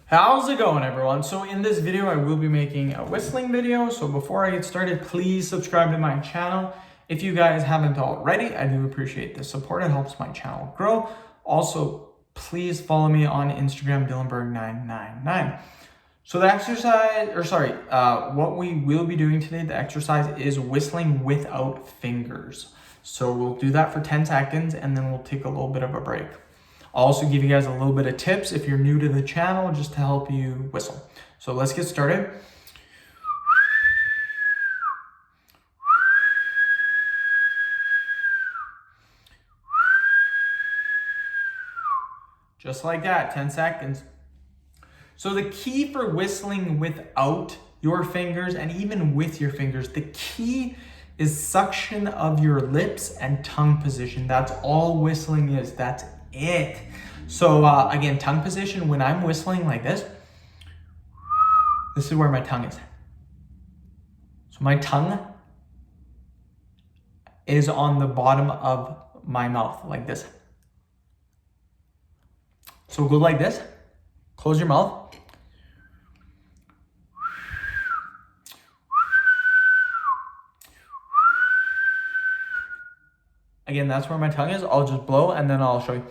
How's it going, everyone? So in this video, I will be making a whistling video. So before I get started, please subscribe to my channel. If you guys haven't already, I do appreciate the support. It helps my channel grow. Also, please follow me on Instagram, Dylanberg999. So the what we will be doing today, the exercise is whistling without fingers. So we'll do that for 10 seconds and then we'll take a little bit of a break. I'll also give you guys a little bit of tips if you're new to the channel just to help you whistle. So let's get started. Just like that, 10 seconds. So the key for whistling without your fingers and even with your fingers, the key is suction of your lips and tongue position. That's all whistling is, that's it. So again, tongue position, when I'm whistling like this is where my tongue is. So my tongue is on the bottom of my mouth like this. So go like this, close your mouth. Again, that's where my tongue is. I'll just blow and then I'll show you.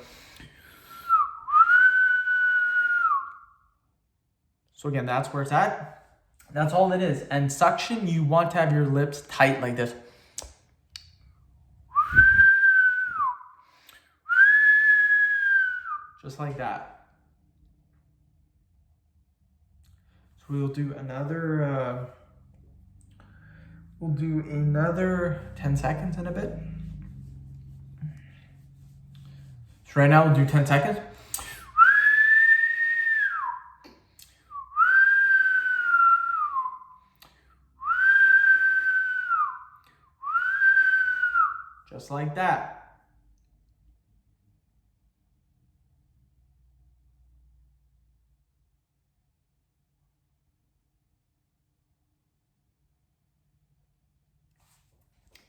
So again, that's where it's at. That's all it is. And suction, you want to have your lips tight like this. Just like that. So we'll do another 10 seconds in a bit. So right now we'll do 10 seconds. Just like that.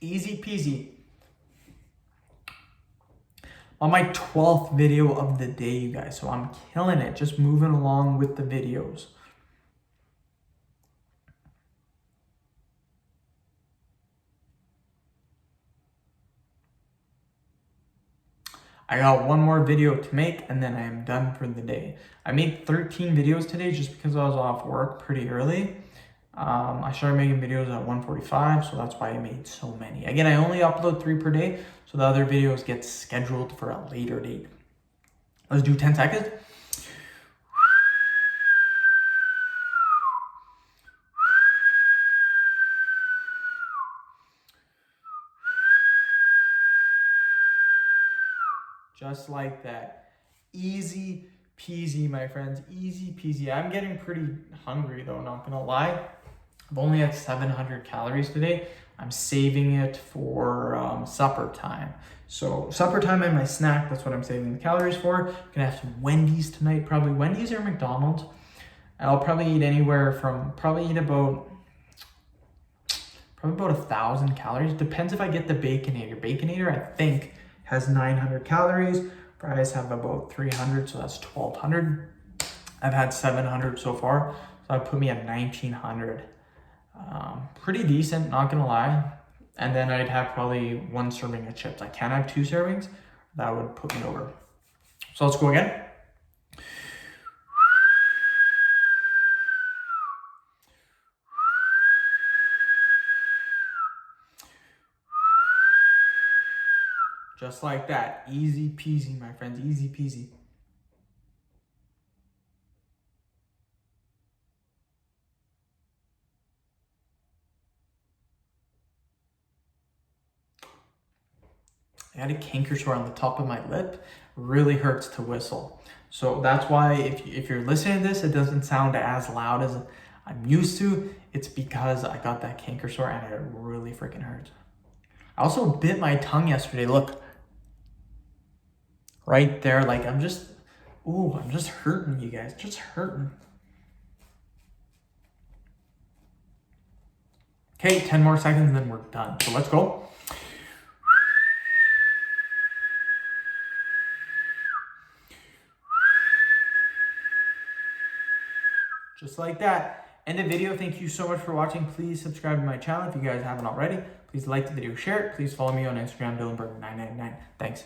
Easy peasy. On my 12th video of the day, you guys. So I'm killing it, just moving along with the videos. I got one more video to make and then I am done for the day. I made 13 videos today just because I was off work pretty early. I started making videos at 1:45, so that's why I made so many. Again, I only upload 3 per day, so the other videos get scheduled for a later date. Let's do 10 seconds. Just like that. Easy peasy, my friends. Easy peasy. I'm getting pretty hungry though, not gonna lie. I've only had 700 calories today. I'm saving it for supper time. So supper time and my snack, that's what I'm saving the calories for. I'm gonna have some Wendy's tonight, probably Wendy's or McDonald's. And I'll probably eat anywhere from, probably about 1,000 calories. Depends if I get the Baconator. Baconator, I think, has 900 calories. Fries have about 300, so that's 1,200. I've had 700 so far, so that put me at 1,900. Pretty decent, not gonna lie. And then I'd have probably 1 serving of chips. I can't have 2 servings. That would put me over. So let's go again. Just like that. Easy peasy, my friends. Easy peasy. I had a canker sore on the top of my lip. Really hurts to whistle. So that's why if you're listening to this, it doesn't sound as loud as I'm used to. It's because I got that canker sore and it really freaking hurts. I also bit my tongue yesterday. Look. Right there. Like I'm just hurting, you guys. Just hurting. Okay, 10 more seconds and then we're done. So let's go. just like that. End the video. Thank you so much for watching. Please subscribe to my channel if you guys haven't already. Please like the video, share it. Please follow me on Instagram, Dylanberg999. Thanks.